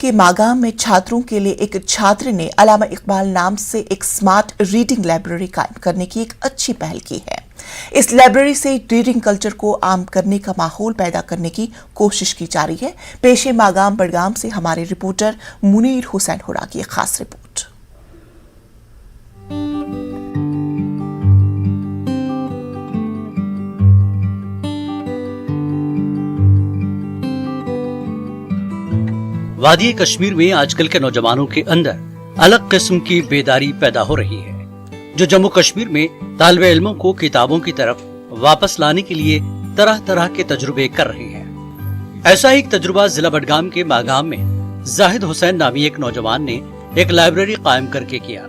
कि मागाम में छात्रों के लिए एक छात्र ने अल्लामा इकबाल नाम से एक स्मार्ट रीडिंग लाइब्रेरी कायम करने की एक अच्छी पहल की है। इस लाइब्रेरी से रीडिंग कल्चर को आम करने का माहौल पैदा करने की कोशिश की जा रही है। पेशे मागाम बडगाम से हमारे रिपोर्टर मुनीर हुसैन हुरा की एक खास रिपोर्ट। वादी कश्मीर में आजकल के नौजवानों के अंदर अलग किस्म की बेदारी पैदा हो रही है, जो जम्मू कश्मीर में तालिबे इल्मों को किताबों की तरफ वापस लाने के लिए तरह तरह के तजुर्बे कर रहे हैं। ऐसा ही एक तजुर्बा जिला बडगाम के मागाम में जाहिद हुसैन नामी एक नौजवान ने एक लाइब्रेरी कायम करके किया।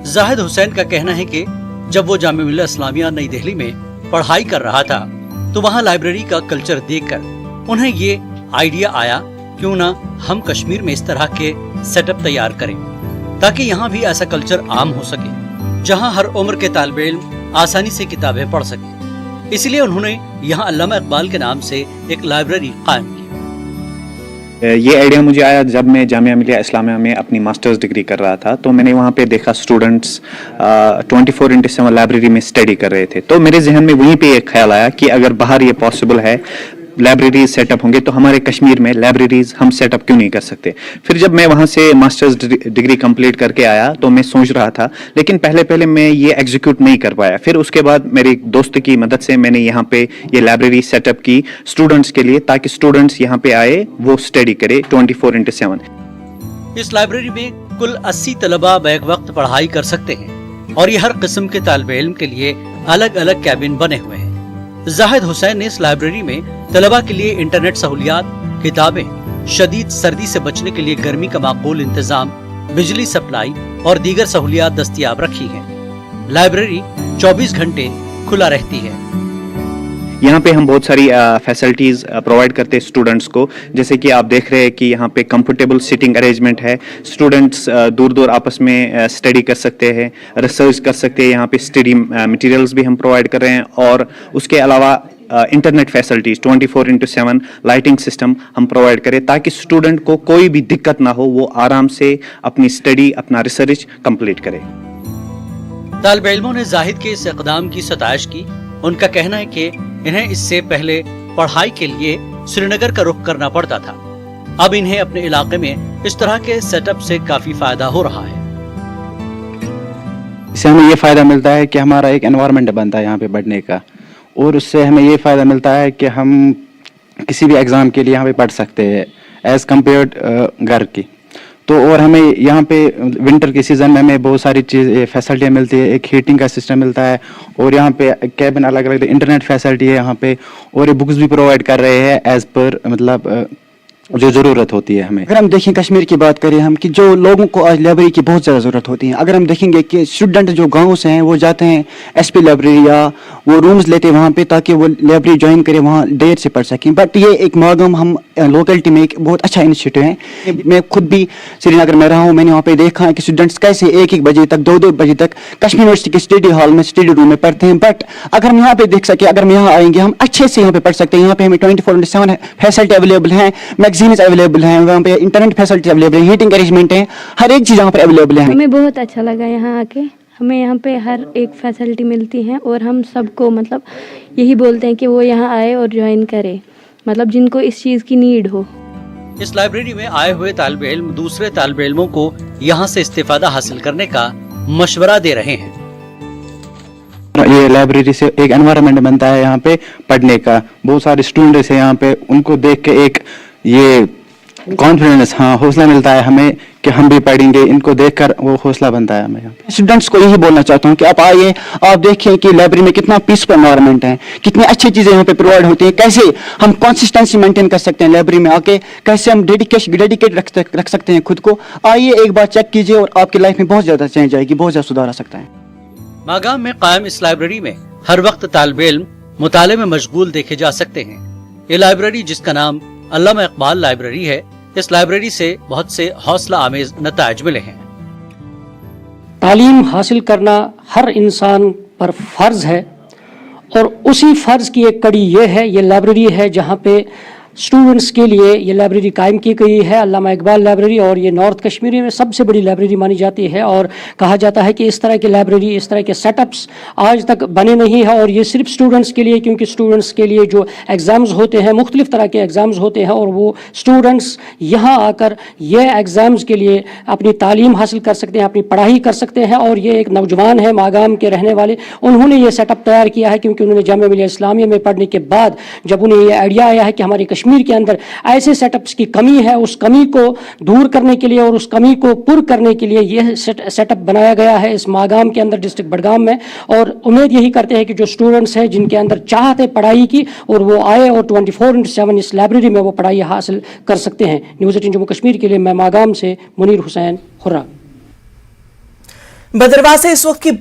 जाहिद हुसैन का कहना है कि जब वो जामिया मिल्लत इस्लामिया नई दिल्ली में पढ़ाई कर रहा था तो वहाँ लाइब्रेरी का कल्चर देखकर उन्हें ये आइडिया आया, क्यों ना हम कश्मीर में इस तरह के सेटअप तैयार करें ताकि यहाँ भी ऐसा कल्चर आम हो सके जहाँ हर उम्र के तालिबे इल्म आसानी से किताबें पढ़ सके। इसलिए उन्होंने यहाँ अल्लामा इकबाल के नाम से एक लाइब्रेरी कायम की। ये आइडिया मुझे आया जब मैं जामिया मिल्लिया इस्लामिया में अपनी मास्टर्स डिग्री कर रहा था, तो मैंने वहाँ पे देखा स्टूडेंट्स 24/7 लाइब्रेरी में स्टडी कर रहे थे। तो मेरे जहन में वहीं पे एक ख्याल आया कि अगर बाहर ये पॉसिबल है, लाइब्रेरीज सेटअप होंगे, तो हमारे कश्मीर में लाइब्रेरीज हम सेटअप क्यों नहीं कर सकते। फिर जब मैं वहाँ से मास्टर्स डिग्री कंप्लीट करके आया तो मैं सोच रहा था, लेकिन पहले मैं ये एग्जीक्यूट नहीं कर पाया। फिर उसके बाद मेरे दोस्त की मदद से मैंने यहाँ पे ये लाइब्रेरी सेटअप की स्टूडेंट्स के लिए, ताकि स्टूडेंट्स यहाँ पे आए, वो स्टडी करे 24/7। इस लाइब्रेरी में कुल 80 तलबा बैक वक्त पढ़ाई कर सकते हैं और ये हर किस्म के तालिबे इल्म के लिए अलग अलग कैबिन बने हुए हैं। जाहिद हुसैन ने इस लाइब्रेरी में तलबा के लिए इंटरनेट सहूलियात, किताबें, शदीद सर्दी से बचने के लिए गर्मी का माकूल इंतजाम, बिजली सप्लाई और दीगर सहूलियात दस्तयाब रखी हैं। लाइब्रेरी 24 घंटे खुला रहती है। यहाँ पे हम बहुत सारी फैसिलिटीज़ प्रोवाइड करते हैं स्टूडेंट्स को, जैसे कि आप देख रहे हैं कि यहाँ पे कंफर्टेबल सिटिंग अरेंजमेंट है। स्टूडेंट्स दूर आपस में स्टडी कर सकते हैं, रिसर्च कर सकते हैं। यहाँ पे स्टडी मटेरियल्स भी हम प्रोवाइड कर रहे हैं और उसके अलावा इंटरनेट फैसिलिटीज़ 24/7 लाइटिंग सिस्टम हम प्रोवाइड करें, ताकि स्टूडेंट को कोई भी दिक्कत ना हो, वो आराम से अपनी स्टडी, अपना रिसर्च कंप्लीट करे। तालिबे इल्मों ने जाहिद के इस इक़दाम की सताइश की। उनका कहना है कि इन्हें इससे पहले पढ़ाई के लिए श्रीनगर का रुख करना पड़ता था। अब इन्हें अपने इलाके में इस तरह के सेटअप से काफी फायदा हो रहा है। इससे हमें ये फायदा मिलता है कि हमारा एक एनवायरनमेंट बनता है यहाँ पे पढ़ने का, और उससे हमें ये फायदा मिलता है कि हम किसी भी एग्जाम के लिए यहाँ पे पढ़ सकते हैं एज कम्पेयर्ड घर की। तो और हमें यहाँ पे विंटर के सीज़न में हमें बहुत सारी चीज़ फैसिलिटियाँ मिलती है। एक हीटिंग का सिस्टम मिलता है और यहाँ पे कैबिन अलग अलग, इंटरनेट फैसिलिटी है यहाँ पे, और ये बुक्स भी प्रोवाइड कर रहे हैं एज पर मतलब जो ज़रूरत होती है हमें। अगर हम देखें कश्मीर की बात करें हम, कि जो लोगों को आज लाइब्रेरी की बहुत ज़्यादा ज़रूरत होती है। अगर हम देखेंगे कि स्टूडेंट जो गाँव से हैं वो जाते हैं एसपी लाइब्रेरी या वो रूम्स लेते हैं वहाँ पे, ताकि वो लाइब्रेरी ज्वाइन करें, वहाँ देर से पढ़ सकें। बट ये एक मागाम हम लोकेलिटी में एक बहुत अच्छा इनिशिएटिव है। मैं खुद भी श्रीनगर में रहा हूँ, मैंने वहाँ पे देखा है कि स्टूडेंट्स कैसे 1-1 बजे तक, 2-2 बजे तक कश्मीर यूनिवर्सिटी के स्टडी हॉल में, स्टडी रूम में पढ़ते हैं। बट अगर हम यहाँ पे देख सके, अगर हम यहाँ आएंगे, हम अच्छे से यहाँ पे पढ़ सकते हैं। यहाँ पे हमें 24/7 फैसिलिटी अवेलेबल है, मैगजीन्स अवेलेबल हैं, वहाँ पे इंटरनेट फैसिलिटी अवेलेबल है, हीटिंग अरेंजमेंट है, हर एक चीज़ यहाँ पर अवेलेबल है। हमें बहुत अच्छा लगा यहाँ आके। हमें यहाँ पे हर एक फैसिलिटी मिलती है और हम सबको मतलब यही बोलते हैं कि वो यहाँ आए और ज्वाइन करे, मतलब जिनको इस चीज़ की नीड हो। इस लाइब्रेरी में आए हुए तालिबे इल्म दूसरे तालिबे इल्मों को यहाँ से इस्तेफादा हासिल करने का मशवरा दे रहे हैं। ये लाइब्रेरी से एक एनवायरनमेंट बनता है यहाँ पे पढ़ने का। बहुत सारे स्टूडेंट्स हैं यहाँ पे, उनको देख के एक ये कॉन्फिडेंस, हौसला मिलता है हमें कि हम भी पढ़ेंगे। इनको देखकर वो हौसला बनता है हमें। स्टूडेंट्स को यही बोलना चाहता हूँ कि आप आइए, आप देखिए कि लाइब्रेरी में कितना पीसफुल एनवायरनमेंट है, कितनी अच्छी चीज़ें यहाँ पे प्रोवाइड होती हैं, कैसे हम कंसिस्टेंसी मेंटेन कर सकते हैं लाइब्रेरी में आके, कैसे हम डेडिकेट रख सकते हैं खुद को। आइए एक बार चेक कीजिए और आपकी लाइफ में बहुत ज़्यादा चेंज आएगी, बहुत ज़्यादा सुधार आ सकता है। मागाम में कायम इस लाइब्रेरी में हर वक्त तालिबे इल्म मुताले में मशगूल देखे जा सकते हैं। ये लाइब्रेरी, जिसका नाम अल्लामा इकबाल लाइब्रेरी है, इस लाइब्रेरी से बहुत से हौसला आमेज नताइज मिले हैं। तालीम हासिल करना हर इंसान पर फर्ज है और उसी फर्ज की एक कड़ी ये है, ये लाइब्रेरी है जहाँ पे स्टूडेंट्स के लिए ये लाइब्रेरी कायम की गई है, अल्लामा इकबाल लाइब्रेरी, और ये नॉर्थ कश्मीर में सबसे बड़ी लाइब्रेरी मानी जाती है। और कहा जाता है कि इस तरह की लाइब्रेरी, इस तरह के सेटअप्स आज तक बने नहीं है, और ये सिर्फ स्टूडेंट्स के लिए, क्योंकि स्टूडेंट्स के लिए जो एग्ज़ाम्स होते हैं, मुख्तलिफ तरह के एग्ज़ाम्स होते हैं, और वो स्टूडेंट्स यहाँ आकर ये एग्ज़ाम्स के लिए अपनी तालीम हासिल कर सकते हैं, अपनी पढ़ाई कर सकते हैं। और ये एक नौजवान है मागाम के रहने वाले, उन्होंने ये सेटअप तैयार किया है, क्योंकि उन्होंने जामिया मिलिया इस्लामिया में पढ़ने के बाद जब उन्हें ये आइडिया आया है कि हमारे कश्मीर के अंदर ऐसे सेटअप्स की कमी है, उस कमी को दूर करने के लिए और उस कमी को पुर करने के लिए यह सेटअप बनाया गया है इस मागाम के अंदर, डिस्ट्रिक्ट बडगाम में। और उम्मीद यही करते हैं कि जो स्टूडेंट्स हैं जिनके अंदर चाहत है पढ़ाई की, और वो आए और 24/7 इस लाइब्रेरी में वो पढ़ाई हासिल कर सकते हैं। न्यूज़ 18 जम्मू कश्मीर के लिए मैं मागाम से मुनीर हुसैन हुर्रा। बदरवा से इस वक्त की